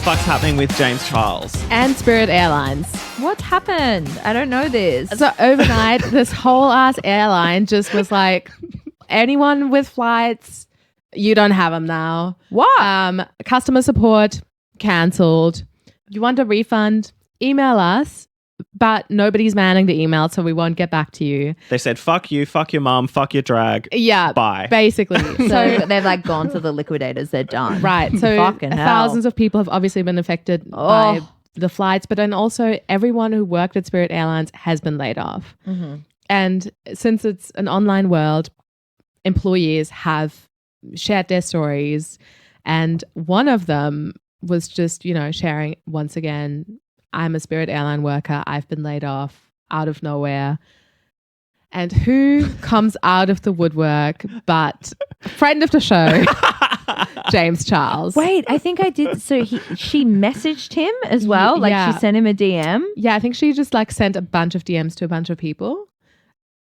fuck's happening with James Charles? And Spirit Airlines. What happened? I don't know this. So overnight, this whole ass airline just was like, anyone with flights, you don't have them now. What? Customer support cancelled. You want a refund? Email us. But nobody's manning the email, so we won't get back to you. They said, fuck you, fuck your mum, fuck your drag. Yeah. Bye. Basically. So they've like gone to the liquidators. They're done. Right. So Fucking hell. thousands of people have obviously been affected by the flights, but then also everyone who worked at Spirit Airlines has been laid off. Mm-hmm. And since it's an online world, employees have shared their stories. And one of them was just, sharing once again, I'm a Spirit Airline worker. I've been laid off out of nowhere. And who comes out of the woodwork but friend of the show, James Charles. Wait, I think I did. So she messaged him as well? Like Yeah. she sent him a DM? Yeah, I think she just sent a bunch of DMs to a bunch of people.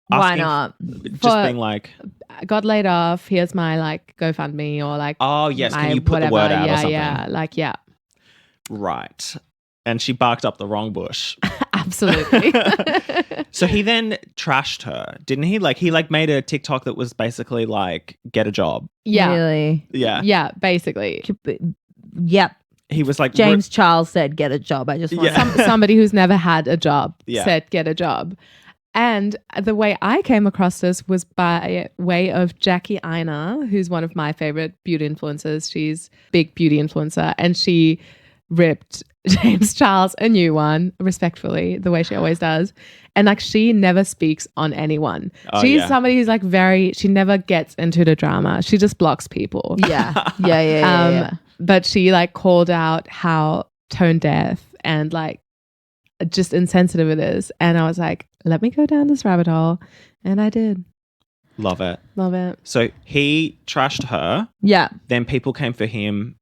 Why Asking- not? Just being like, I got laid off. Here's my GoFundMe or oh, yes, my can you put whatever. the word out or something? Yeah. Right. And she barked up the wrong bush. Absolutely. So he then trashed her, didn't he? He made a TikTok that was basically get a job. Yeah. Really? Yeah. Yeah, basically. Yep. He was like, James Charles said, get a job. I just want Somebody who's never had a job Yeah. said, get a job. And the way I came across this was by way of Jackie Aina, who's one of my favorite beauty influencers. She's a big beauty influencer, and she ripped James Charles a new one, respectfully, the way she always does. And she never speaks on anyone. Oh, She's yeah. somebody who's she never gets into the drama. She just blocks people. Yeah. But she called out how tone deaf and just insensitive it is. And I was like, let me go down this rabbit hole. And I did. Love it. Love it. So he trashed her. Yeah. Then people came for him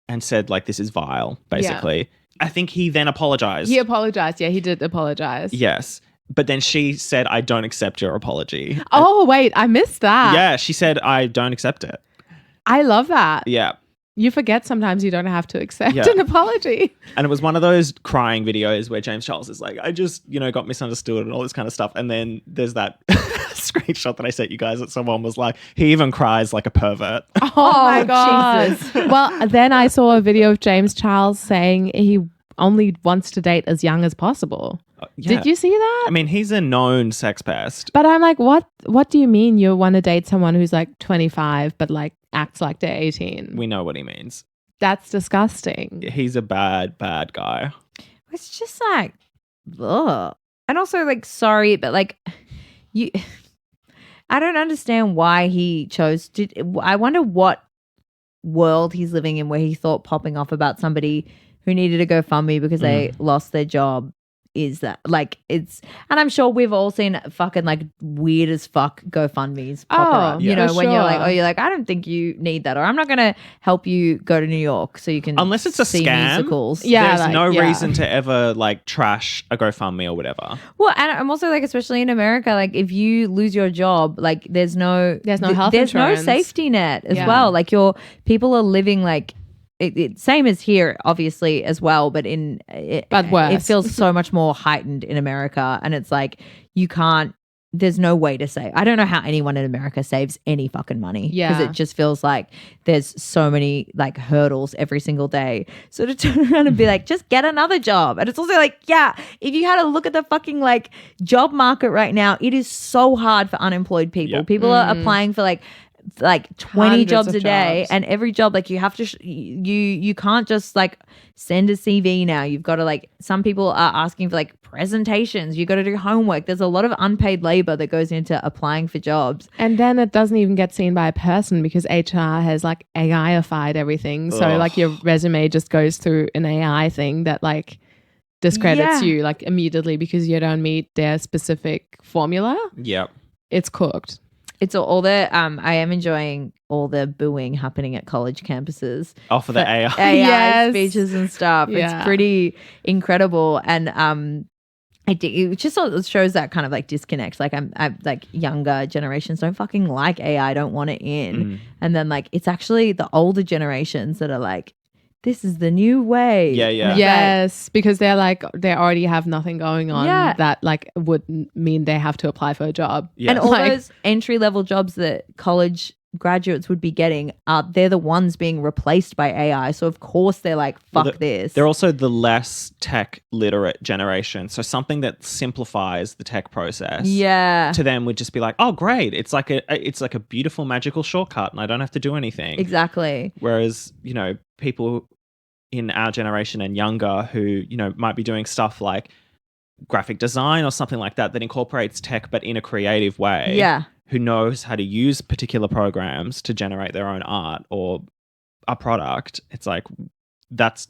and said, this is vile, basically. I think he then apologized. He apologized. Yeah, he did apologize. Yes. But then she said, I don't accept your apology. Oh, wait, I missed that. Yeah, she said, I don't accept it. I love that. Yeah. You forget sometimes you don't have to accept Yeah. an apology. And it was one of those crying videos where James Charles is like, I just, got misunderstood and all this kind of stuff. And then there's that screenshot that I sent you guys that someone was like, he even cries like a pervert. Oh my God. Jesus. Well, then I saw a video of James Charles saying he only wants to date as young as possible. Yeah. Did you see that? I mean, he's a known sex pest. But I'm like, what do you mean you want to date someone who's 25 but acts like they're 18? We know what he means. That's disgusting. He's a bad, bad guy. It's just ugh. And also sorry, but you, I don't understand why he chose to. I wonder what world he's living in where he thought popping off about somebody who needed to GoFundMe because they lost their job is that it's, and I'm sure we've all seen fucking weird as fuck GoFundMes pop up, yeah. when For you're sure. I don't think you need that, or I'm not going to help you go to New York so you can Unless it's a see scam. musicals. Yeah, There's no yeah. reason to ever trash a GoFundMe or whatever. Well, and I'm also especially in America, if you lose your job, there's no health there's insurance. no safety net as Yeah. well. Your people are living it same as here, obviously as well, but But worse. It feels so much more heightened in America, and it's you can't. There's no way to save. I don't know how anyone in America saves any fucking money. Yeah. Because it just feels there's so many hurdles every single day. So to turn around and be just get another job. And it's also yeah, if you had a look at the fucking job market right now, it is so hard for unemployed people. Yeah. People are applying for 20 Hundreds jobs of a day, jobs. and every job you have to you can't just send a CV now. You've got to some people are asking for presentations. You got to do homework. There's a lot of unpaid labor that goes into applying for jobs. And then it doesn't even get seen by a person because HR has AI-ified everything. So Ugh. your resume just goes through an AI thing that discredits Yeah. you immediately because you don't meet their specific formula. Yep. It's cooked. It's all the I am enjoying all the booing happening at college campuses. Oh, for the AI. AI Yes. speeches and stuff. Yeah. It's pretty incredible, and it just sort of shows that kind of disconnect. I'm younger generations don't fucking like AI, don't want it in, and then it's actually the older generations that are this is the new way. Yeah, yeah. Yes, because they already have nothing going on Yeah. that like would mean they have to apply for a job. Yes. And all Like- those entry level jobs that college graduates would be getting, they're the ones being replaced by AI. So of course they're like, fuck Well, this. They're also the less tech literate generation. So something that simplifies the tech process yeah, to them would just be like, oh, great. It's like a beautiful magical shortcut and I don't have to do anything. exactly. Whereas, you know, people in our generation and younger who, you know, might be doing stuff like graphic design or something like that incorporates tech but in a creative way. Yeah. Who knows how to use particular programs to generate their own art or a product. It's like that's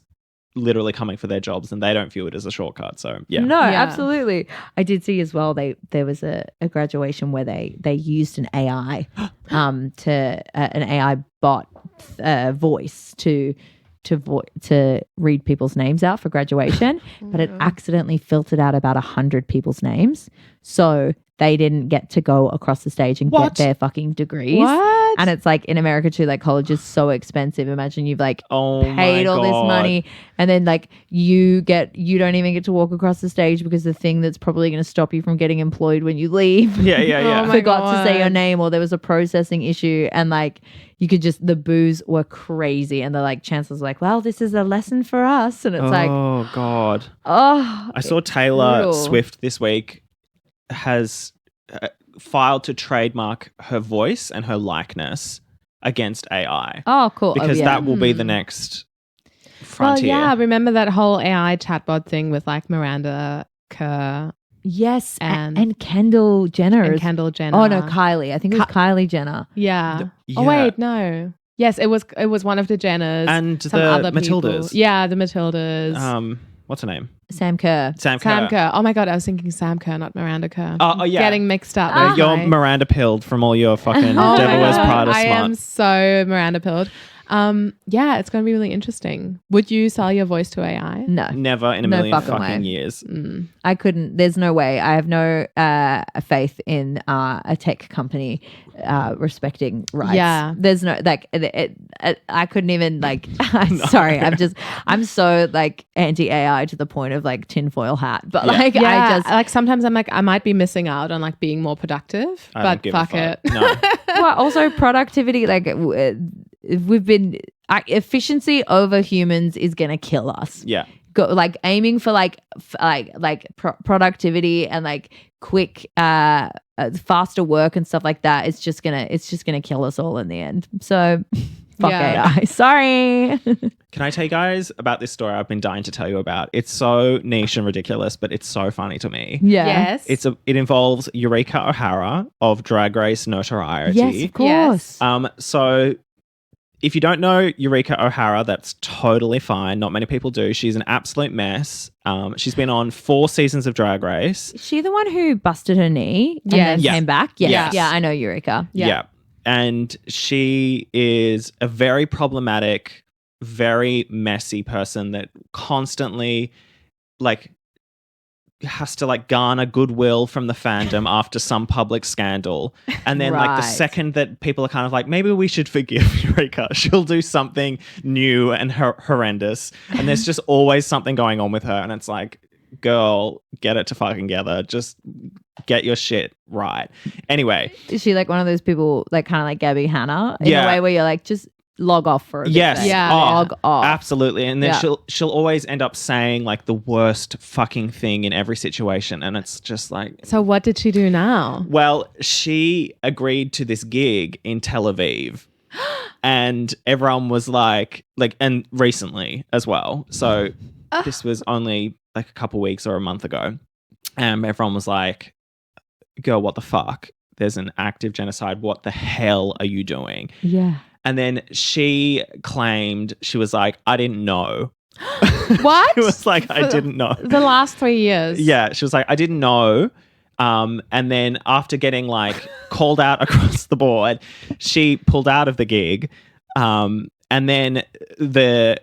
literally coming for their jobs and they don't view it as a shortcut. So yeah. No, Yeah. absolutely. I did see as well. There was a graduation where they used an AI, to an AI bot voice to read people's names out for graduation, but it accidentally filtered out about 100 people's names, so they didn't get to go across the stage and What? get their fucking degrees. What? And it's like in America too, like college is so expensive. Imagine you've like Oh paid my all this God. money and then like you don't even get to walk across the stage because the thing that's probably going to stop you from getting employed when you leave Yeah, yeah, yeah. Oh my forgot to say your God. name, or there was a processing issue, and like you could just, the boos were crazy, and the like chancellor's like, well, this is a lesson for us, and it's like, Oh God. oh, I saw Taylor brutal. Swift this week has filed to trademark her voice and her likeness against AI oh cool, because yeah. that will be the next frontier. Well, yeah, remember that whole AI chatbot thing with like Miranda Kerr yes, and- and Kendall Jenner, and is- Kendall Jenner. oh no, Kylie, I think it was Kylie Jenner. Yeah. Yeah. Oh wait, no. Yes, it was one of the Jenners And some the other people. Matildas. Yeah, the Matildas. What's her name? Sam Kerr. Sam Sam Kerr. Kerr. Oh my god, I was thinking Sam Kerr, not Miranda Kerr. Oh, yeah. Getting mixed up. No, with you're my- Miranda pilled from all your fucking Oh Devil my Wears God, Prada I am smart. so Miranda pilled. Yeah, it's going to be really interesting. Would you sell your voice to AI? No, Never in a No million fucking fucking way. years. I couldn't. There's no way. I have no faith in a tech company respecting rights. Yeah. There's no like. I couldn't even like. I'm sorry. I'm so like anti AI to the point of like tinfoil hat. But Yeah. like Yeah, I just. like sometimes I'm like I might be missing out on like being more productive, I don't but give a fuck it. No. Well, also productivity. Like we've been efficiency over humans is gonna kill us. Yeah. Go like aiming for productivity and like quick faster work and stuff like that. It's just gonna kill us all in the end. So fuck Yeah. AI. Sorry. Can I tell you guys about this story I've been dying to tell you about? It's so niche and ridiculous, but it's so funny to me. Yeah. Yes. It involves Eureka O'Hara of Drag Race notoriety. Yes, of course. So if you don't know Eureka O'Hara, that's totally fine. Not many people do. She's an absolute mess. She's been on 4 seasons of Drag Race. Is she the one who busted her knee and Yes. then Yes. came back? Yes. Yes. Yeah, I know Eureka. Yeah. And she is a very problematic, very messy person that constantly like has to like garner goodwill from the fandom after some public scandal. And then like the Right. second that people are kind of like, maybe we should forgive Eureka, she'll do something new and horrendous. And there's just always something going on with her. And it's like, girl, get it to fucking together. Just get your shit right. Anyway. Is she like one of those people like kind of like Gabby Hanna in Yeah. a way where you're like just log off for a bit? Yes. babe. Yeah. Log off. Absolutely. And then Yeah. she'll always end up saying like the worst fucking thing in every situation. And it's just like, So what did she do now? well, she agreed to this gig in Tel Aviv. And everyone was like, and recently as well. So this was only like a couple weeks or a month ago. And everyone was like, girl, what the fuck? There's an active genocide. What the hell are you doing? Yeah. And then she claimed, she was like, I didn't know. What? She was like, I didn't know. The last 3 years. Yeah, she was like, I didn't know. And then after getting like called out across the board, she pulled out of the gig. And then it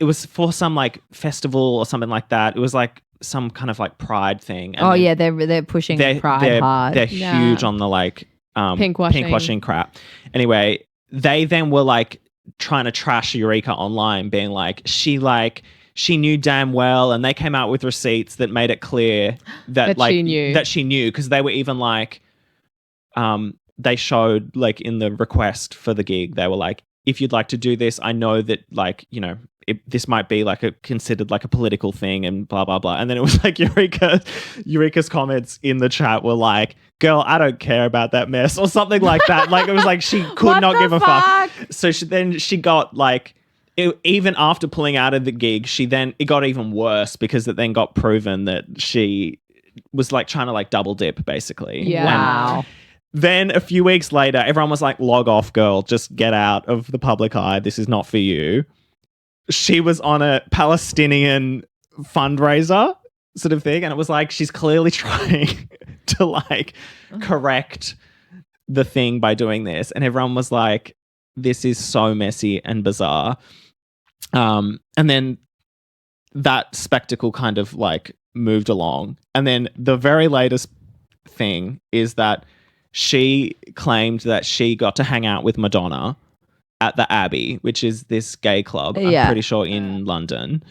was for some like festival or something like that. It was like some kind of like pride thing. And Oh then yeah, they're pushing pride hard. They're Yeah. huge on the like Pink washing. crap. Anyway, they then were like trying to trash Eureka online, being like, she knew damn well, and they came out with receipts that made it clear that she knew, because they were even like, they showed like in the request for the gig, they were like, if you'd like to do this, I know that like, you know, this might be like considered like a political thing and blah, blah, blah. And then it was like Eureka's comments in the chat were like, girl, I don't care about that mess or something like that. Like it was like she could not give a fuck. So she got like, even after pulling out of the gig, it got even worse because it then got proven that she was like trying to like double dip basically. Yeah. Wow. Then a few weeks later, everyone was like, log off, girl. Just get out of the public eye. This is not for you. She was on a Palestinian fundraiser sort of thing. And it was like, she's clearly trying to like correct the thing by doing this. And everyone was like, this is so messy and bizarre. And then that spectacle kind of like moved along. And then the very latest thing is that she claimed that she got to hang out with Madonna at the Abbey, which is this gay club, I'm pretty sure in London.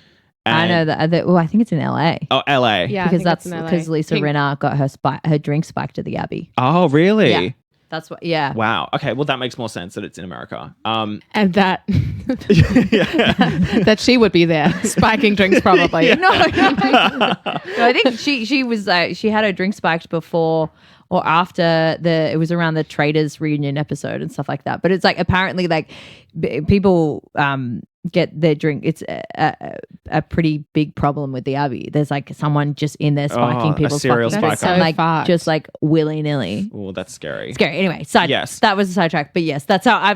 And I know that. I think it's in LA. Oh, LA. Yeah, because Lisa Rinna got her drink spiked at the Abbey. Oh, really? Yeah. That's what. Yeah. Wow. Okay. Well, that makes more sense that it's in America. And that that she would be there spiking drinks probably. No, I think she was she had her drink spiked before or after it was around the Traders reunion episode and stuff like that. But it's like apparently like people get their drink. It's a pretty big problem with the Abbey. There's like someone just in there spiking people's serial fucking spiker. like just like willy nilly. Oh, that's scary. Scary. Anyway, yes, that was a sidetrack. But yes, that's how I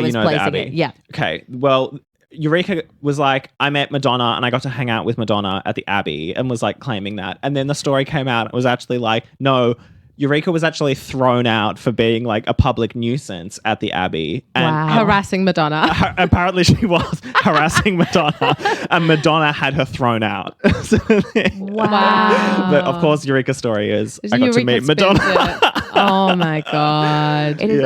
was placing it. Yeah. Okay. Well, Eureka was like, I met Madonna and I got to hang out with Madonna at the Abbey, and was like claiming that. And then the story came out. It was actually like, no, Eureka was actually thrown out for being like a public nuisance at the Abbey. And harassing Madonna. Apparently she was harassing Madonna, and Madonna had her thrown out. Wow. But of course, Eureka's story is I got Eureka to meet Madonna. Oh my God. It is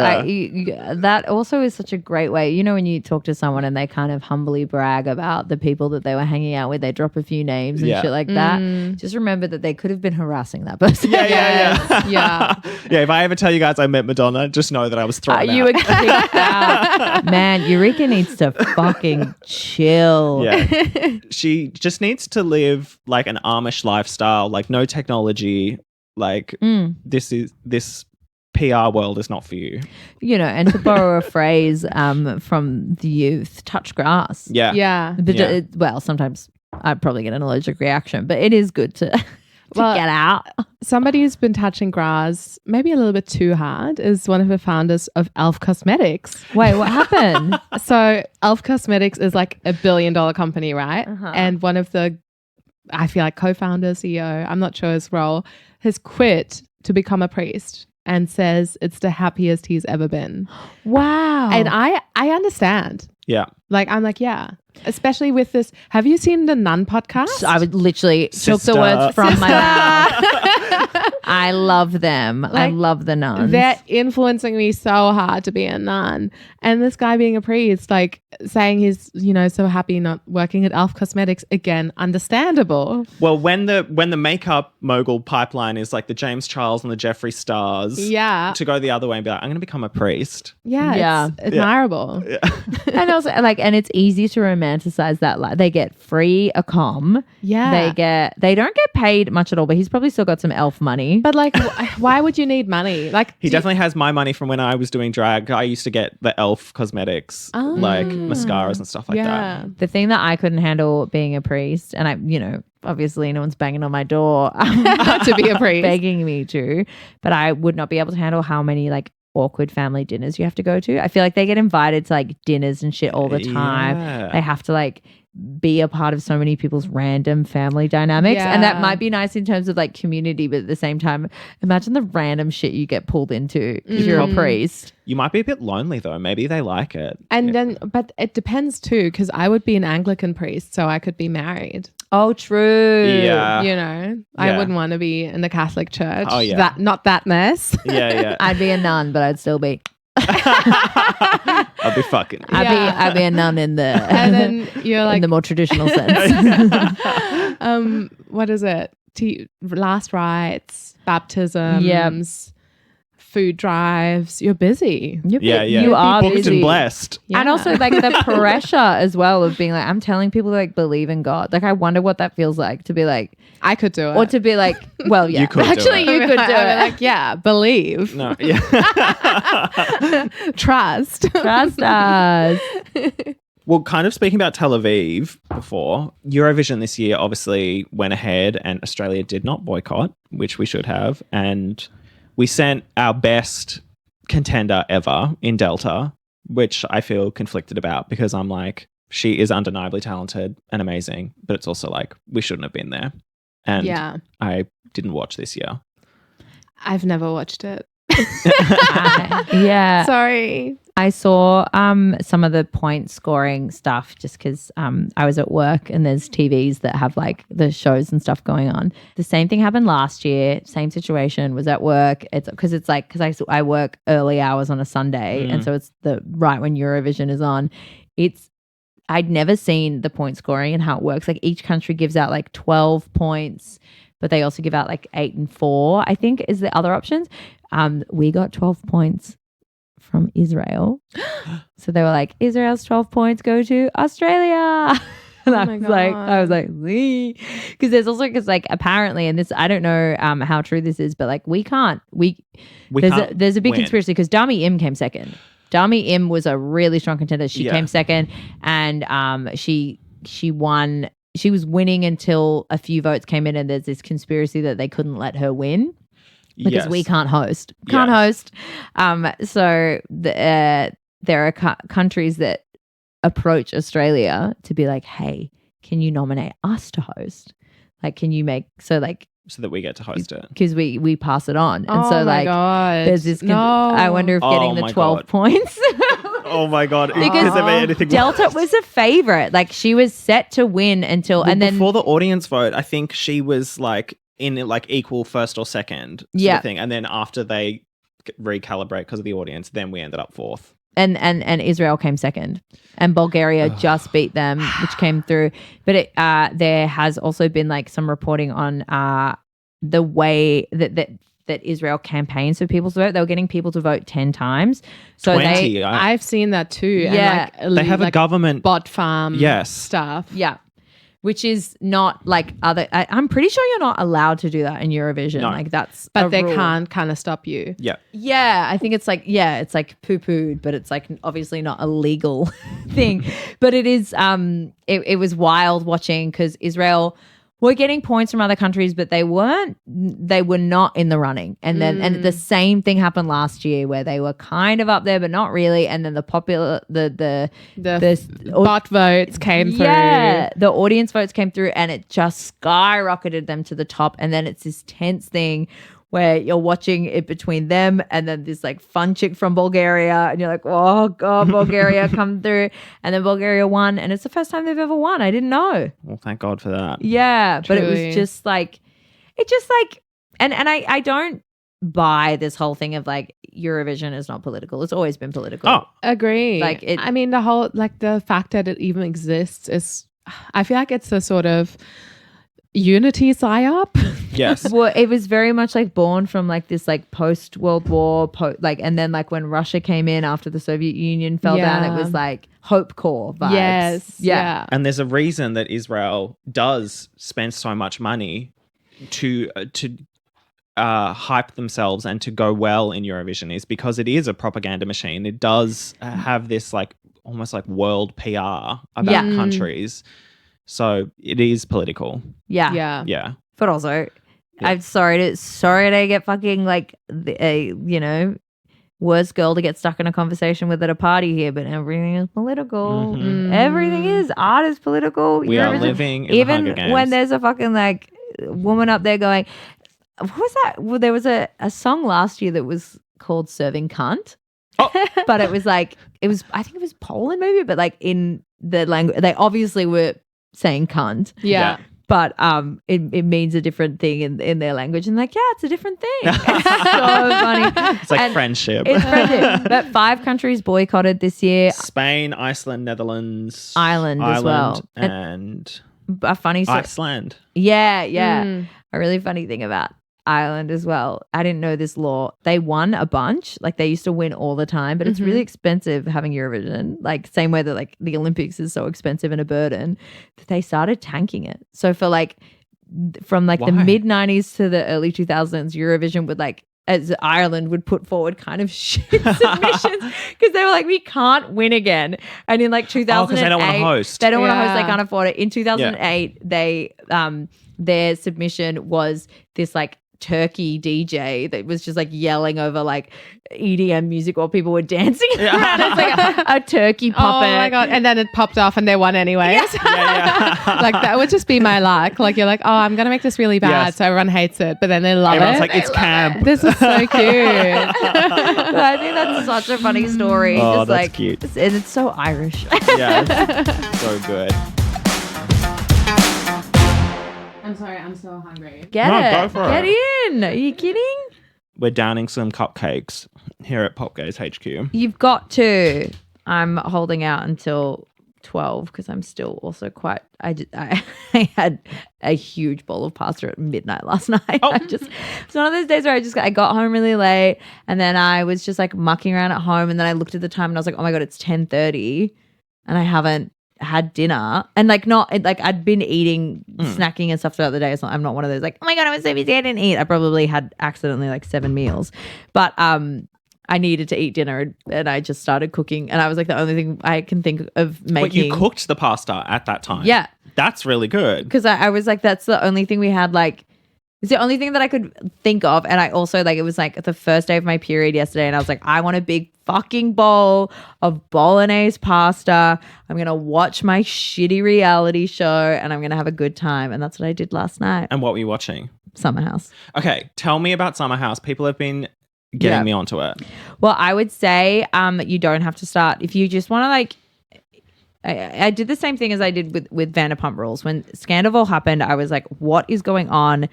that also is such a great way. You know, when you talk to someone and they kind of humbly brag about the people that they were hanging out with, they drop a few names and shit like that. Just remember that they could have been harassing that person. Yeah. If I ever tell you guys I met Madonna, just know that I was thrown out. You were kicked out. Man, Eureka needs to fucking chill. Yeah. She just needs to live like an Amish lifestyle, like no technology. Like this PR world is not for you. You know, and to borrow a phrase from the youth, touch grass. Yeah. Well, sometimes I'd probably get an allergic reaction, but it is good to get out. Somebody who's been touching grass maybe a little bit too hard is one of the founders of Elf Cosmetics. Wait, what happened? So Elf Cosmetics is like $1 billion company, right? And one of the, I feel like co-founder, CEO, I'm not sure his role, has quit to become a priest and says it's the happiest he's ever been. Wow. And I understand. Yeah. Like, I'm like, yeah. Especially with this. Have you seen the Nun podcast? I would literally took the words from my mouth. I love them. I love the nuns. They're influencing me so hard to be a nun. And this guy being a priest, like saying he's, you know, so happy not working at Elf Cosmetics, again, understandable. Well, when the makeup mogul pipeline is like the James Charles and the Jeffree Stars, to go the other way and be like, I'm going to become a priest. Yeah. It's admirable. Yeah. And also and it's easy to romanticize that. Like they get free accom. Yeah. They don't get paid much at all, but he's probably still got some elf money. But like, why would you need money? Like he definitely has my money from when I was doing drag. I used to get the Elf Cosmetics, like mascaras and stuff like that. The thing that I couldn't handle being a priest, and I, you know, obviously no one's banging on my door to be a priest, begging me to, but I would not be able to handle how many like awkward family dinners you have to go to. I feel like they get invited to like dinners and shit all the time. They have to like be a part of so many people's random family dynamics, and that might be nice in terms of like community, but at the same time, imagine the random shit you get pulled into if you're a priest. You might be a bit lonely though. Maybe they like it. And then, but it depends too, because I would be an Anglican priest, so I could be married. Oh, true. Yeah. You know, I wouldn't want to be in the Catholic Church. Oh, yeah. Not that mess. Yeah. I'd be a nun, but I'd still be I'll be fucking. I'd be a nun in the And then you're in like, the more traditional sense. what is it? Last rites, baptisms, food drives. You're busy. You are booked busy. and blessed. And also like the pressure as well of being like, I'm telling people to like believe in God. Like I wonder what that feels like to be like, I could do it. or to be like, well, yeah, You could do actually it. you could do I'm it. like, yeah, believe, No, yeah. trust. Trust us. Well, kind of speaking about Tel Aviv before, Eurovision this year obviously went ahead and Australia did not boycott, which we should have. And we sent our best contender ever in Delta, which I feel conflicted about because I'm like, she is undeniably talented and amazing, but it's also like, we shouldn't have been there. And Yeah. I didn't watch this year. I've never watched it. Yeah. Sorry. I saw some of the point scoring stuff just because I was at work and there's TVs that have like the shows and stuff going on. The same thing happened last year. Same situation. Was at work. It's because I work early hours on a Sunday, and so it's the right when Eurovision is on. I'd never seen the point scoring and how it works. Like each country gives out like 12 points, but they also give out like 8 and 4, I think is the other options. We got 12 points from Israel. So they were like, Israel's 12 points go to Australia. And I was like, because there's also, because like apparently, and this, I don't know how true this is, but like there's a big win. conspiracy because Dami Im came second. Dami Im was a really strong contender. She came second, and she won. She was winning until a few votes came in, and there's this conspiracy that they couldn't let her win because we can't host. So there are countries that approach Australia to be like, hey, can you nominate us to host? Like, can you make so that we get to host it? Because we pass it on. And Oh so my like God. there's this No. I wonder if getting the my 12 God. points Oh my God. Because Is there anything Delta worse? was a favorite. Like she was set to win until Well, and then before the audience vote, I think she was like in like equal first or second sort of thing. And then after they recalibrate because of the audience, then we ended up fourth. and Israel came second, and Bulgaria just beat them, which came through. But there has also been like some reporting on the way that Israel campaigns for people to vote. They were getting people to vote 10 times. So 20. I've seen that too. Yeah. And They have a like government. bot farm Yes. stuff. yeah, which is not like other. I'm pretty sure you're not allowed to do that in Eurovision. No. Like that's, But a they rule. can't kind of stop you. Yeah. Yeah, I think it's like poo-pooed, but it's like obviously not a legal thing. But it is it was wild watching because Israel were getting points from other countries, but they were not in the running. And then and the same thing happened last year where they were kind of up there but not really. And then the Bot votes came through. yeah, the audience votes came through and it just skyrocketed them to the top. And then it's this tense thing where you're watching it between them and then this like fun chick from Bulgaria and you're like, oh God, Bulgaria come through. And then Bulgaria won and it's the first time they've ever won. I didn't know. Well, thank God for that. Yeah, but it Truly. was just like, and I don't buy this whole thing of like Eurovision is not political. It's always been political. Oh, Agree. Like it- I mean, the whole, like the fact that it even exists is, I feel like it's a sort of unity psyop. yes. Well, it was very much like born from like this like post World War, and then like when Russia came in after the Soviet Union fell down, it was like Hope Corps vibes. Yes. Yeah. And there's a reason that Israel does spend so much money to hype themselves and to go well in Eurovision is because it is a propaganda machine. It does have this like almost like world PR about countries. So it is political. Yeah. Yeah. Yeah. But also, I'm sorry to get fucking like worst girl to get stuck in a conversation with at a party here, but everything is political. Mhm. Everything is. Art is political. We are Eurovision- living in the even Hunger Games. when there's a fucking like woman up there going, what was that? Well, there was a song last year that was called Serving Cunt. Oh. But it was like, I think it was Poland maybe, but like in the language, they obviously were saying cunt. Yeah. but it means a different thing in their language. And like, yeah, it's a different thing. It's so funny. It's like And friendship. It's friendship. But 5 countries boycotted this year. Spain, Iceland, Netherlands, Ireland as well. and A funny story. Iceland. Yeah. Mm. A really funny thing about Ireland as well. I didn't know this law. They won a bunch. Like they used to win all the time, but it's really expensive having Eurovision. Like same way that like the Olympics is so expensive and a burden that they started tanking it. So for like from like the Why? mid 90s to the early 2000s, Eurovision would like as Ireland would put forward kind of shit submissions because they were like, we can't win again. And in like 2008, because they don't want to host. They don't want to host. Yeah. They can't afford it. In 2008, they their submission was this like turkey DJ that was just like yelling over like EDM music while people were dancing around. It's like a turkey puppet. Oh my God. And then it popped off and they won anyways. Like that would just be my luck. Like you're like, oh, I'm going to make this really bad. Yes. So everyone hates it, but then they love Everyone's it. like, it's camp. This is so cute. But I think that's such a funny story. Oh, just that's like, cute. And it's so Irish. Yeah, so good. I'm sorry, I'm so hungry. Get No, it. go for Get it. in. Are you kidding? We're downing some cupcakes here at POPGAYS HQ. You've got to. I'm holding out until 12 because I'm still also quite. I had a huge bowl of pasta at midnight last night. It's one of those days where I got home really late and then I was just like mucking around at home and then I looked at the time and I was like, oh my God, it's 10:30 and I haven't had dinner. And like not like I'd been eating, snacking and stuff throughout the day. So I'm not one of those like, oh my God, I was so busy I didn't eat. I probably had accidentally like 7 meals. But I needed to eat dinner and I just started cooking and I was like the only thing I can think of making. Wait, you cooked the pasta at that time? Yeah. That's really good. Because I was like, that's the only thing we had like, it's the only thing that I could think of. And I also like, it was like the first day of my period yesterday and I was like, I want a big fucking bowl of bolognese pasta. I'm going to watch my shitty reality show and I'm going to have a good time. And that's what I did last night. And what were you watching? Summer House. Okay, tell me about Summer House. People have been getting me onto it. Well, I would say you don't have to start. If you just want to like, I did the same thing as I did with Vanderpump Rules. When Scandal happened, I was like, what is going on?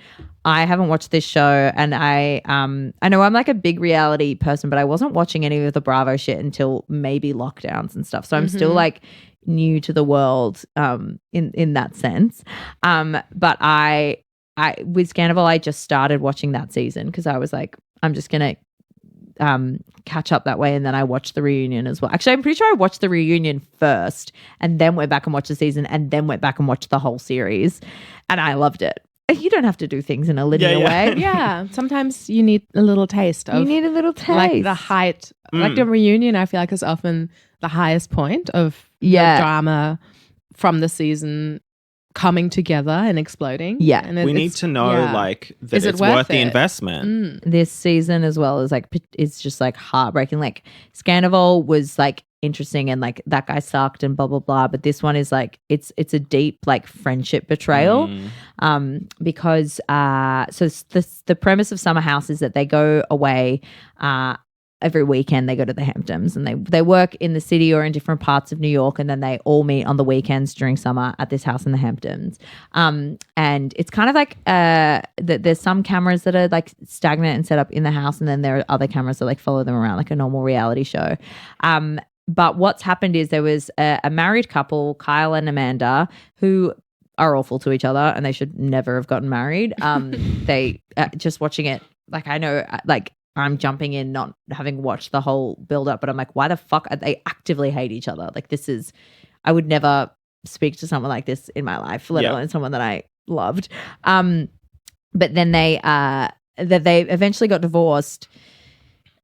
I haven't watched this show and I know I'm like a big reality person, but I wasn't watching any of the Bravo shit until maybe lockdowns and stuff. So I'm still like new to the world in that sense. But I with Scandal, I just started watching that season because I was like, I'm just going to catch up that way. And then I watched the reunion as well. Actually, I'm pretty sure I watched the reunion first and then went back and watched the season and then went back and watched the whole series. And I loved it. You don't have to do things in a linear way. Yeah. Sometimes you need a little taste of You need a little taste. like the height. Like the reunion, I feel like is often the highest point of the drama from the season coming together and exploding. Yeah. And We need to know like that Is it it's worth the it? investment. This season as well is like, it's just like heartbreaking. Like Scandal was like interesting and like that guy sucked and blah, blah, blah. But this one is like, it's a deep like friendship betrayal. Because so the premise of Summer House is that they go away every weekend. They go to the Hamptons and they work in the city or in different parts of New York, and then they all meet on the weekends during summer at this house in the Hamptons. And it's kind of like there's some cameras that are like stagnant and set up in the house, and then there are other cameras that like follow them around like a normal reality show. But what's happened is there was a married couple, Kyle and Amanda, who are awful to each other and they should never have gotten married. They just watching it, like I know, like I'm jumping in not having watched the whole build up, but I'm like, why the fuck they actively hate each other? Like this is, I would never speak to someone like this in my life, let alone someone that I loved. But then they eventually got divorced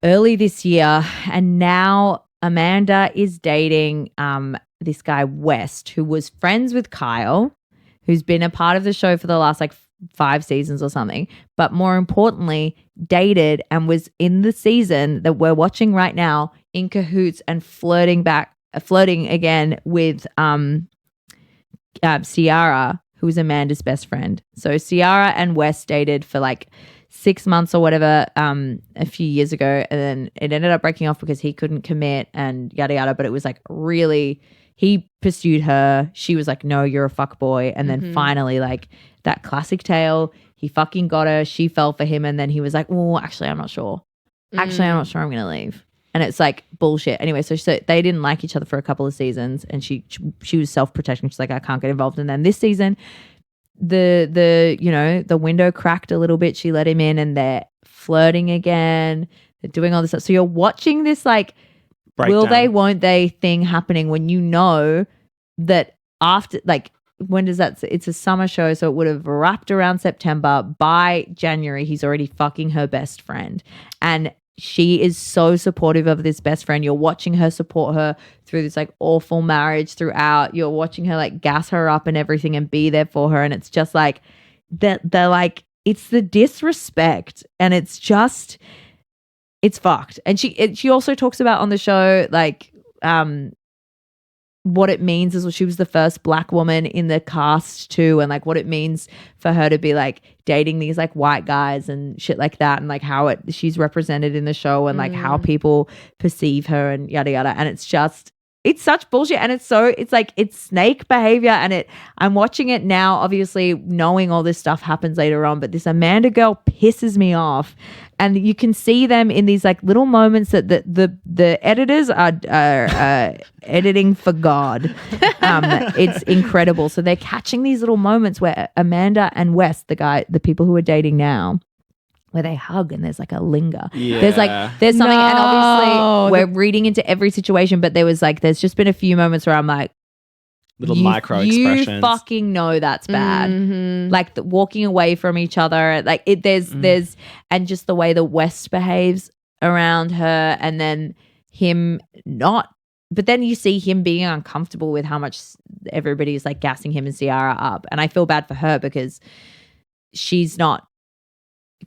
early this year, and now Amanda is dating this guy West, who was friends with Kyle, who's been a part of the show for the last like 5 seasons or something, but more importantly, dated and was in the season that we're watching right now in cahoots and flirting again with Ciara, who is Amanda's best friend. So Ciara and Wes dated for like 6 months or whatever a few years ago, and then it ended up breaking off because he couldn't commit and yada yada. But it was like really, he pursued her. She was like, no, you're a fuckboy. And then finally, like that classic tale, he fucking got her. She fell for him. And then he was like, oh, actually, I'm not sure. Actually, I'm not sure I'm going to leave. And it's like bullshit. Anyway, so they didn't like each other for a couple of seasons, and she was self-protecting. She's like, I can't get involved. And then this season, the window cracked a little bit. She let him in, and they're flirting again. They're doing all this stuff. So you're watching this like Breakdown. will they, won't they thing happening when you know that after like when does that? It's a summer show, so it would have wrapped around September. By January, he's already fucking her best friend, and she is so supportive of this best friend. You're watching her support her through this like awful marriage throughout. You're watching her like gas her up and everything and be there for her. And it's just like they're like, it's the disrespect, and it's just, it's fucked. And she also talks about on the show like what it means is she was the first black woman in the cast too, and like what it means for her to be like dating these like white guys and shit like that, and like how she's represented in the show, and like how people perceive her and yada yada. And it's just, it's such bullshit, and it's like it's snake behavior. And I'm watching it now, obviously knowing all this stuff happens later on, but this Amanda girl pisses me off. And you can see them in these like little moments that the editors are editing for God. It's incredible. So they're catching these little moments where Amanda and Wes, the people who are dating now, where they hug and there's like a linger. Yeah. There's something, and obviously we're reading into every situation, but there's just been a few moments where I'm like, little micro expressions. You fucking know that's bad. Like walking away from each other. Like there's and just the way the West behaves around her, and then him not. But then you see him being uncomfortable with how much everybody's like gassing him and Ciara up, and I feel bad for her because she's not.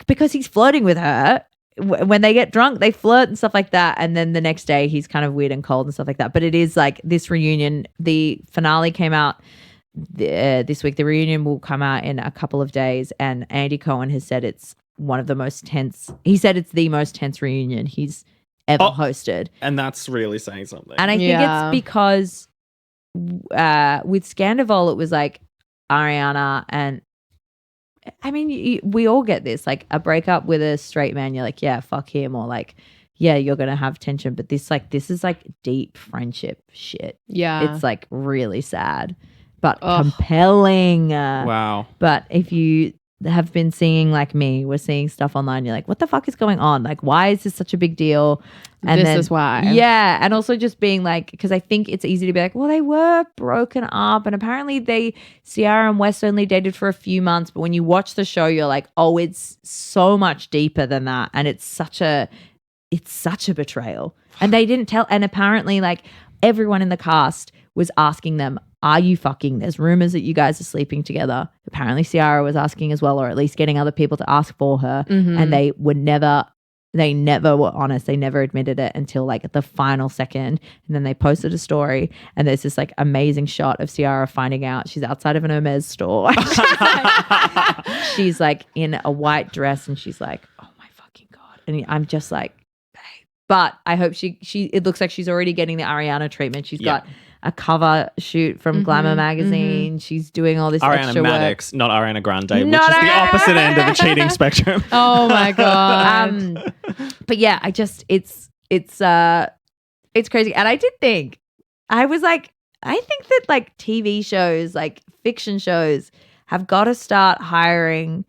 Because he's flirting with her. When they get drunk, they flirt and stuff like that. And then the next day he's kind of weird and cold and stuff like that. But it is like this reunion. The finale came out this week. The reunion will come out in a couple of days. And Andy Cohen has said it's one of the most tense. He said it's the most tense reunion he's ever hosted. And that's really saying something. And I think it's because with Scandival, it was like Ariana and I mean, we all get this, like a breakup with a straight man. You're like, yeah, fuck him. Or like, yeah, you're going to have tension. But this is like deep friendship shit. Yeah. It's like really sad, but compelling. Wow. But if you have been seeing like me, we're seeing stuff online. You're like, what the fuck is going on? Like, why is this such a big deal? And this is why. Yeah. And also just being like, because I think it's easy to be like, well, they were broken up. And apparently Ciara and West only dated for a few months. But when you watch the show, you're like, oh, it's so much deeper than that. And it's such a betrayal. And they didn't tell. And apparently like everyone in the cast was asking them, are you fucking? There's rumors that you guys are sleeping together. Apparently Ciara was asking as well, or at least getting other people to ask for her. And they never were honest. They never admitted it until like at the final second. And then they posted a story, and there's this like amazing shot of Ciara finding out she's outside of an Hermes store. she's like in a white dress, and she's like, oh my fucking God. And I'm just like, babe. But I hope it looks like she's already getting the Ariana treatment. She's got a cover shoot from Glamour magazine. She's doing all this Ariana extra Maddox, work. Not Ariana Grande, which is the opposite end of the cheating spectrum. Oh my God. But yeah, it's crazy. And I did think, I was like, I think that like TV shows, like fiction shows, have got to start hiring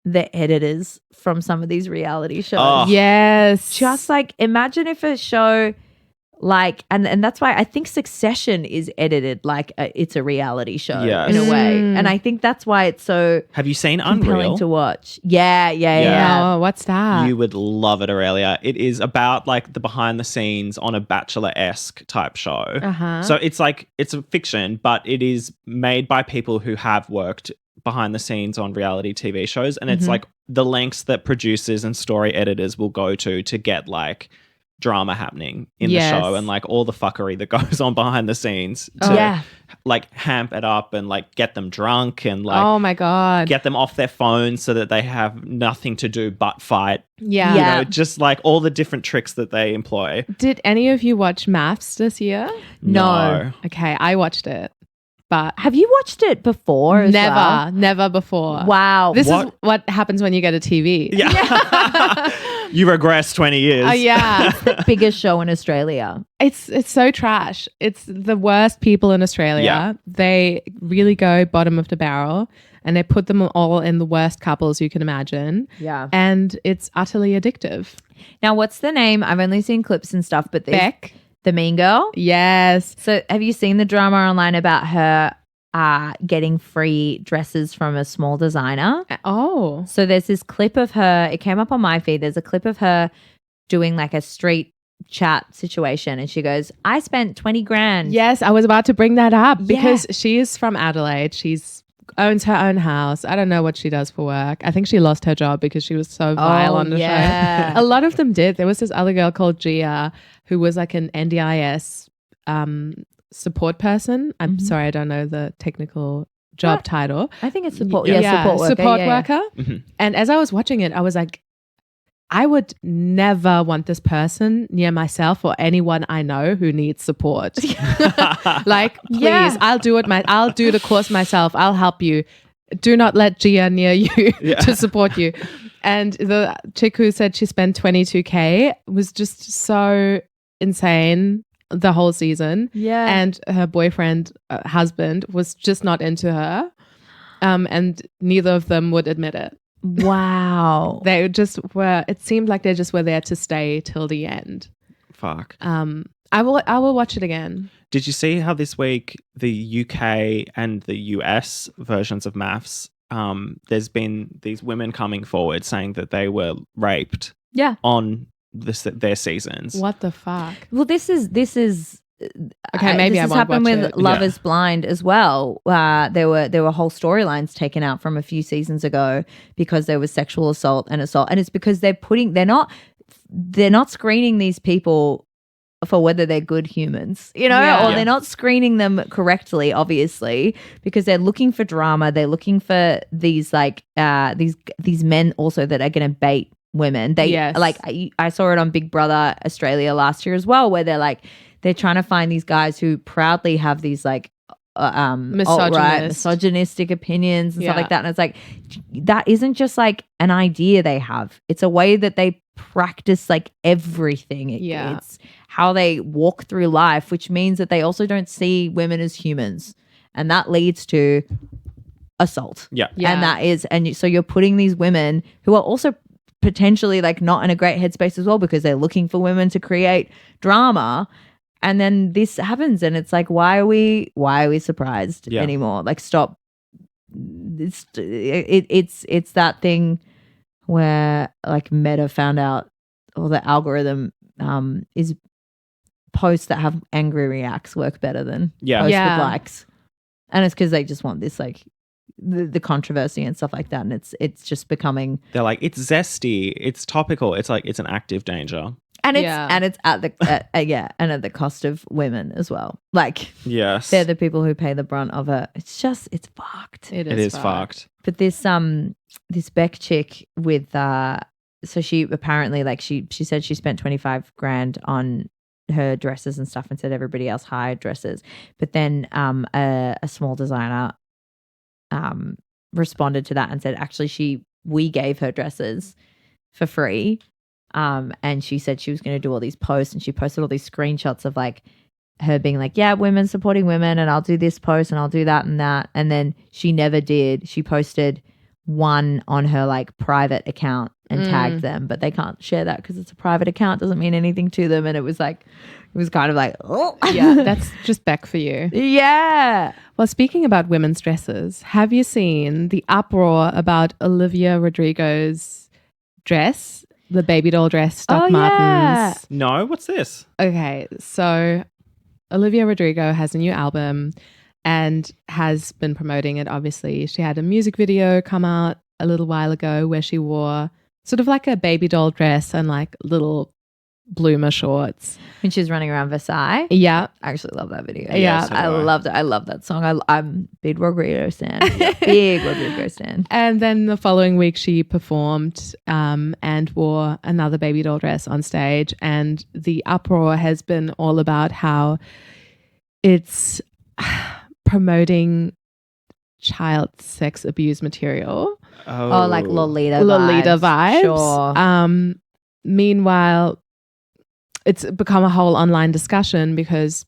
the editors from some of these reality shows. Oh. Yes. Just like imagine if a show like, and that's why I think Succession is edited like it's a reality show in a way. And I think that's why it's so Have you seen compelling Unreal? to watch. Yeah. Oh, what's that? You would love it, Aurelia. It is about like the behind the scenes on a Bachelor-esque type show. So it's like, it's a fiction, but it is made by people who have worked behind the scenes on reality TV shows. And it's like the lengths that producers and story editors will go to get like drama happening in the show, and like all the fuckery that goes on behind the scenes to like hamp it up and like get them drunk and like oh my God. get them off their phones so that they have nothing to do but fight. Yeah. You know, just like all the different tricks that they employ. Did any of you watch Maths this year? No. Okay, I watched it. But Have you watched it before as well? never before. Wow. This What? is what happens when you get a TV. Yeah. You regress 20 years. Oh yeah. Biggest show in Australia. It's so trash. It's the worst people in Australia. Yeah. They really go bottom of the barrel and they put them all in the worst couples you can imagine. Yeah. And it's utterly addictive. Now, what's the name? I've only seen clips and stuff, but Beck. the mean girl. Yes. So have you seen the drama online about her getting free dresses from a small designer? Oh. So there's this clip of her. It came up on my feed. There's a clip of her doing like a street chat situation, and she goes, "I spent 20 grand." Yes, I was about to bring that up Yeah. because she is from Adelaide. She's owns her own house. I don't know what she does for work. I think she lost her job because she was so vile on the yeah. show. A lot of them did. There was this other girl called Gia who was like an NDIS support person. I'm sorry, I don't know the technical job title. I think it's support. Yeah. Yeah, support worker. Support yeah, yeah. worker. Mhm. And as I was watching it, I was like, I would never want this person near myself or anyone I know who needs support. Like, please, Yeah. I'll do the course myself. I'll help you. Do not let Gia near you to support you. And the chick who said she spent 22K was just so insane the whole season. Yeah. And her boyfriend, husband, was just not into her. And neither of them would admit it. Wow. They just were, it seemed like they just were there to stay till the end. Fuck. I will watch it again. Did you see how this week the UK and the US versions of Maths, there's been these women coming forward saying that they were raped Yeah. on their seasons. What the fuck? Well, this is Okay, maybe this I has won't happened watch with it. Love Yeah. Is Blind as well. There were whole storylines taken out from a few seasons ago because there was sexual assault, and it's because they're not screening these people for whether they're good humans, you know, Yeah. or they're not screening them correctly, obviously, because they're looking for drama. They're looking for these like these men also that are going to bait women. They Yes. like I saw it on Big Brother Australia last year as well, where they're trying to find these guys who proudly have these like alt-right, misogynistic opinions and stuff Yeah. like that. And it's like, that isn't just like an idea they have. It's a way that they practice like everything. Yeah. It's how they walk through life, which means that they also don't see women as humans. And that leads to assault. Yeah. And so you're putting these women who are also potentially like not in a great headspace as well, because they're looking for women to create drama. And then this happens, and it's like, why are we surprised anymore? Like, stop. It's that thing where like Meta found out, or the algorithm is posts that have angry reacts work better than posts with likes, and it's because they just want this like the controversy and stuff like that, and it's just becoming. They're like, it's zesty, it's topical, it's like it's an active danger. And it's at the cost of women as well. Like, yes, they're the people who pay the brunt of it. It's fucked. It is fucked. But this Beck chick with so she apparently like she said she spent 25 grand on her dresses and stuff, and said everybody else hired dresses. But then a small designer responded to that and said actually we gave her dresses for free. And she said she was going to do all these posts, and she posted all these screenshots of like her being like, yeah, women supporting women, and I'll do this post and I'll do that and that. And then she never did. She posted one on her like private account and tagged them, but they can't share that because it's a private account. Doesn't mean anything to them. And it was kind of like, oh Yeah, that's just Beck for you. Yeah. Well, speaking about women's dresses, have you seen the uproar about Olivia Rodrigo's dress? The baby doll dress, Doc Martens. No, what's this? Okay, so Olivia Rodrigo has a new album and has been promoting it, obviously. She had a music video come out a little while ago where she wore sort of like a baby doll dress and like little bloomer shorts. When she's running around Versailles. Yeah. I actually love that video. Yeah. so do I loved it. I love that song. I'm big Rodrigo stan. Big Rodrigo stan. And then the following week she performed and wore another baby doll dress on stage. And the uproar has been all about how it's promoting child sex abuse material. Oh, like Lolita vibes. Sure. Meanwhile, it's become a whole online discussion because,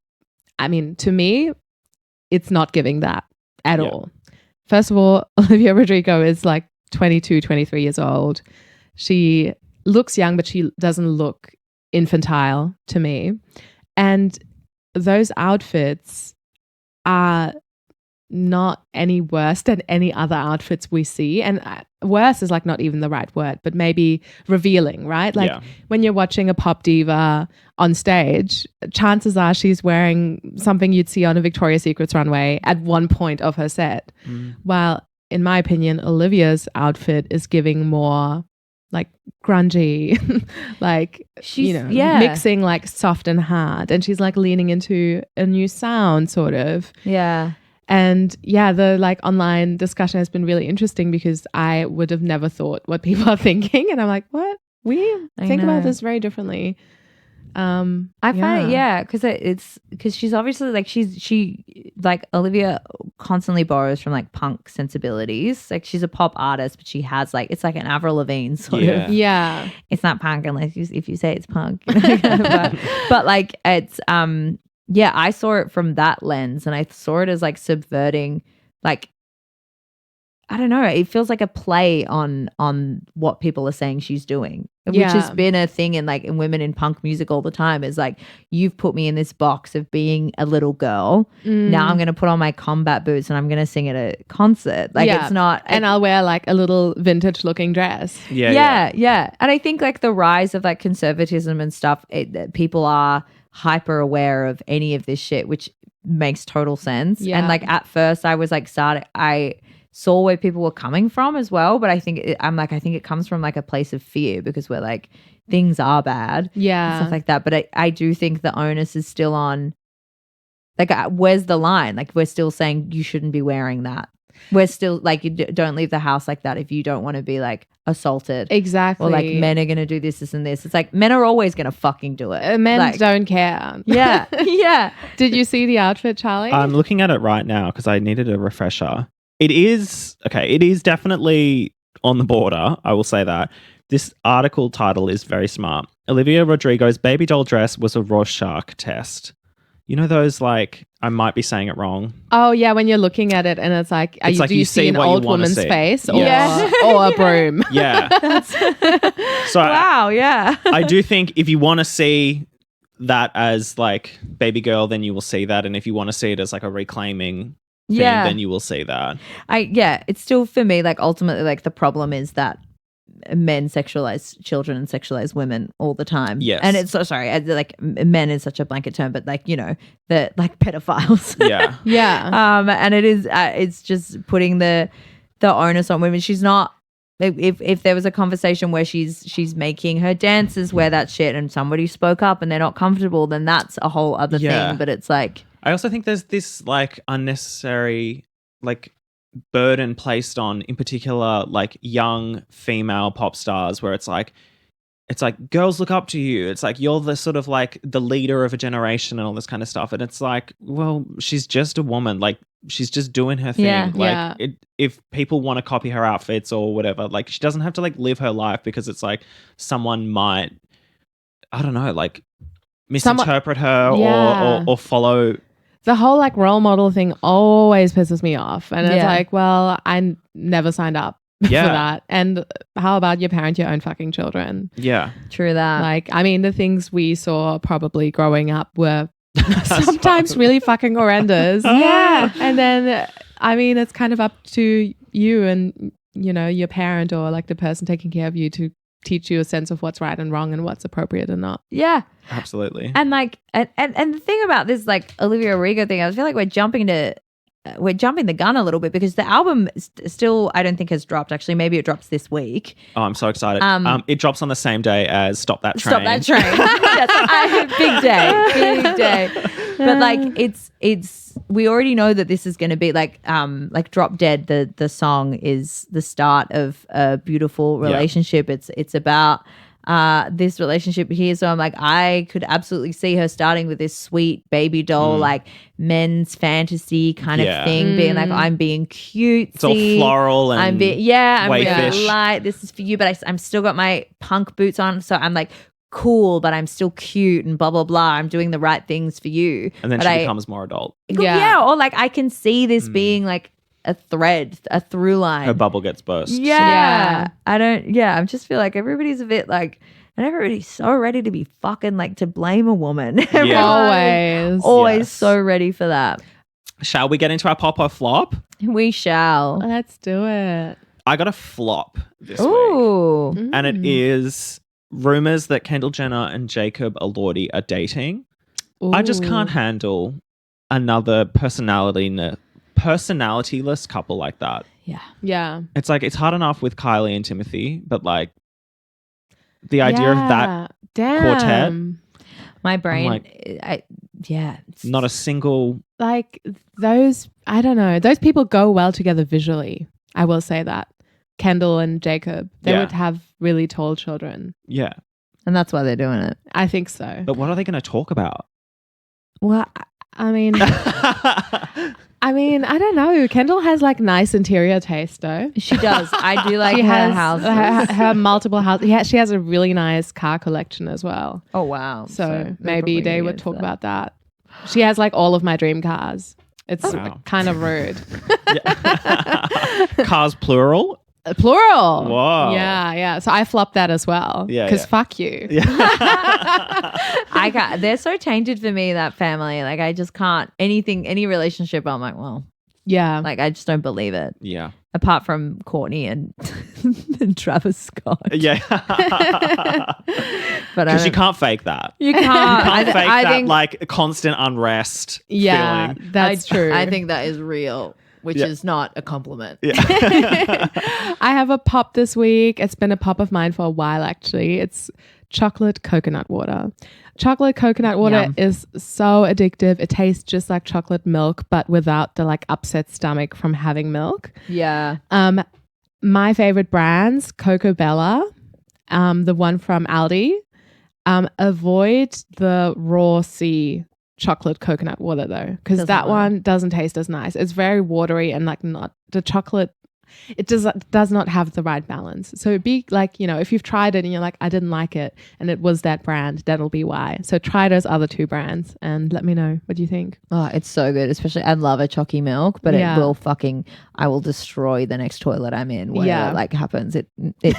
I mean, to me, it's not giving that at all. First of all, Olivia Rodrigo is like 22, 23 years old. She looks young, but she doesn't look infantile to me. And those outfits are not any worse than any other outfits we see. And worse is like not even the right word, but maybe revealing, right? Like when you're watching a pop diva on stage, chances are she's wearing something you'd see on a Victoria's Secrets runway at one point of her set. While in my opinion, Olivia's outfit is giving more like grungy, like, she's, mixing like soft and hard. And she's like leaning into a new sound sort of. Yeah. And the like online discussion has been really interesting because I would have never thought what people are thinking. And I'm like, what? We think about this very differently. I find it, because she's obviously like she like Olivia constantly borrows from like punk sensibilities. Like she's a pop artist, but she has like, it's like an Avril Lavigne sort of. Yeah. It's not punk unless if you say it's punk. but like it's I saw it from that lens, and I saw it as like subverting, like, I don't know, it feels like a play on what people are saying she's doing, which has been a thing in women in punk music all the time, is like, you've put me in this box of being a little girl. Now I'm going to put on my combat boots and I'm going to sing at a concert. Like it's not, and I'll wear like a little vintage looking dress. Yeah. And I think like the rise of like conservatism and stuff, people are hyper aware of any of this shit, which makes total sense. And like at first I was like I saw where people were coming from as well, but I think it comes from like a place of fear, because we're like, things are bad, and stuff like that. But I do think the onus is still on, like, where's the line? Like, we're still saying you shouldn't be wearing that. We're still like, you don't leave the house like that if you don't want to be like assaulted. Exactly. Or like, men are going to do this and this. It's like, men are always going to fucking do it. Men like, don't care. Yeah. Yeah. Did you see the outfit, Charlie? I'm looking at it right now because I needed a refresher. It is definitely on the border. I will say that. This article title is very smart. Olivia Rodrigo's baby doll dress was a Rorschach test. You know those, like, I might be saying it wrong. Oh, yeah, when you're looking at it and it's like, do you see an old woman's face or a broom? Yeah. So wow, yeah. I do think if you want to see that as, like, baby girl, then you will see that. And if you want to see it as, like, a reclaiming thing, then you will see that. It's still, for me, like, ultimately, like, the problem is that men sexualize children and sexualize women all the time. Yes. And it's so sorry, like, men is such a blanket term, but like, you know, the like pedophiles. Yeah. Yeah. And it is, it's just putting the onus on women. She's not, if there was a conversation where she's making her dancers wear that shit and somebody spoke up and they're not comfortable, then that's a whole other thing. But it's like, I also think there's this like unnecessary like burden placed on, in particular, like young female pop stars, where it's like girls look up to you. It's like you're the sort of like the leader of a generation and all this kind of stuff. And it's like, well, she's just a woman. Like she's just doing her thing. Yeah. If people want to copy her outfits or whatever, like she doesn't have to like live her life because it's like someone might, I don't know, like misinterpret her or follow. The whole like role model thing always pisses me off. And it's like, well, I never signed up for that. And how about you parent your own fucking children? Yeah. True that. Like, I mean, the things we saw probably growing up were sometimes really fucking horrendous. Yeah. And then, I mean, it's kind of up to you and, you know, your parent or like the person taking care of you to teach you a sense of what's right and wrong and what's appropriate and not. Yeah. Absolutely. And like, and the thing about this like Olivia Rodrigo thing, I feel like we're jumping to we're jumping the gun a little bit because the album still I don't think has dropped. Actually, maybe it drops this week. Oh, I'm so excited. It drops on the same day as Stop That Train. Stop That Train. Yes, big day. But like it's we already know that this is going to be like Drop Dead. The song is the start of a beautiful relationship. It's about this relationship here. So I'm like, I could absolutely see her starting with this sweet baby doll, like men's fantasy kind of thing, being like, I'm being cute. It's all floral and I'm really wayfish. light. This is for you, but I'm still got my punk boots on. So I'm like cool, but I'm still cute and blah, blah, blah. I'm doing the right things for you. And then but she becomes more adult. Yeah. Or like I can see this being like a through line. Her bubble gets burst. Yeah. I just feel like everybody's a bit like, and everybody's so ready to be fucking like to blame a woman. Always Yes. so ready for that. Shall we get into our pop or flop? We shall. Let's do it. I got a flop this week. Ooh. And it is rumors that Kendall Jenner and Jacob Elordi are dating. I just can't handle another personalityless couple like that. Yeah. It's like, it's hard enough with Kylie and Timothy, but like the idea of that quartet. My brain, like, it's not a single. Like those, I don't know. Those people go well together visually. I will say that. Kendall and Jacob, they would have really tall children. Yeah. And that's why they're doing it. I think so. But what are they going to talk about? Well, I mean, I don't know. Kendall has like nice interior taste though. She does. I do like She her has houses. her multiple houses. Yeah, she has a really nice car collection as well. Oh, wow. So maybe they would talk about that. She has like all of my dream cars. It's kind of rude. Cars plural? Plural. Whoa. Yeah. So I flopped that as well. Yeah. Because fuck you. Yeah. I can't. They're so tainted for me, that family. Like I just can't. Any relationship, I'm like, well, Yeah. like I just don't believe it. Yeah. Apart from Courtney and, and Travis Scott. Yeah. But Because you can't fake that. You can't. You can't fake I that think, like constant unrest Yeah. feeling. That's true. I think that is real, which is not a compliment. Yeah. I have a pop this week. It's been a pop of mine for a while, actually. It's chocolate coconut water. Chocolate coconut water Yum. is so addictive. It tastes just like chocolate milk, but without the like upset stomach from having milk. Yeah. My favorite brands, Coco Bella, the one from Aldi. Avoid the raw sea chocolate coconut water though, because that one doesn't taste as nice. It's very watery and like not the chocolate. It does not have the right balance. So it'd be like, you know, if you've tried it and you're like, I didn't like it, and it was that brand, that'll be why. So try those other two brands and let me know what you think. Oh, it's so good. Especially, I love a chalky milk, but Yeah. I will destroy the next toilet I'm in where Yeah. it like happens. It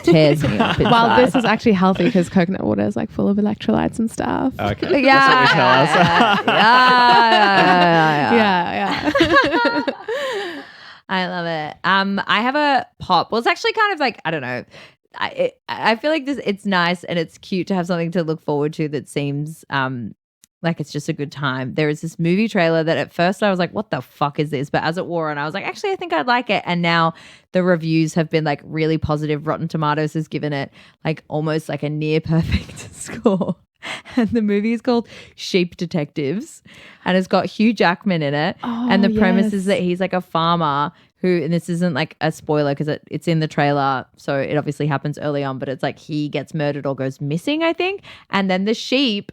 tears me up inside. Well, this is actually healthy because coconut water is like full of electrolytes and stuff. Okay. Yeah. That's what you tell us. Yeah. I love it. I have a pop. Well, it's actually kind of like, I don't know. I feel like it's nice and it's cute to have something to look forward to that seems like it's just a good time. There is this movie trailer that at first I was like, what the fuck is this? But as it wore on, I was like, actually, I think I'd like it. And now the reviews have been like really positive. Rotten Tomatoes has given it like almost like a near perfect score. And the movie is called Sheep Detectives and it's got Hugh Jackman in it. Oh, and the premise yes. is that he's like a farmer who, and this isn't like a spoiler because it's in the trailer, so it obviously happens early on, but it's like he gets murdered or goes missing, I think. And then the sheep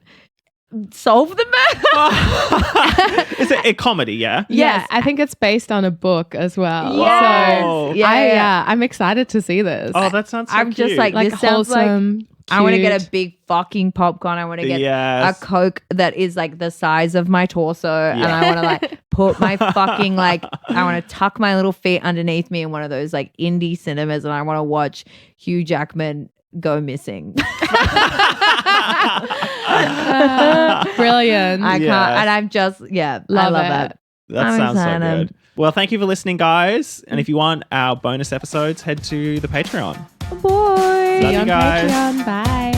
solve the murder. Is it a comedy? Yeah. Yeah, I think it's based on a book as well. Yes. Whoa. Yeah. I'm excited to see this. Oh, that sounds so I'm just cute. like, like this sounds wholesome. like I want to get cute. a big fucking popcorn. I want to get Yes. a Coke that is like the size of my torso. And I want to like put my fucking like, I want to tuck my little feet underneath me in one of those like indie cinemas and I want to watch Hugh Jackman go missing. Brilliant. I can't. Yes. And I'm just, I Love love it. it. That I'm sounds so excited. good. Well, thank you for listening, guys. And if you want our bonus episodes, head to the Patreon. Boy. See Love you you on guys. Patreon. Bye.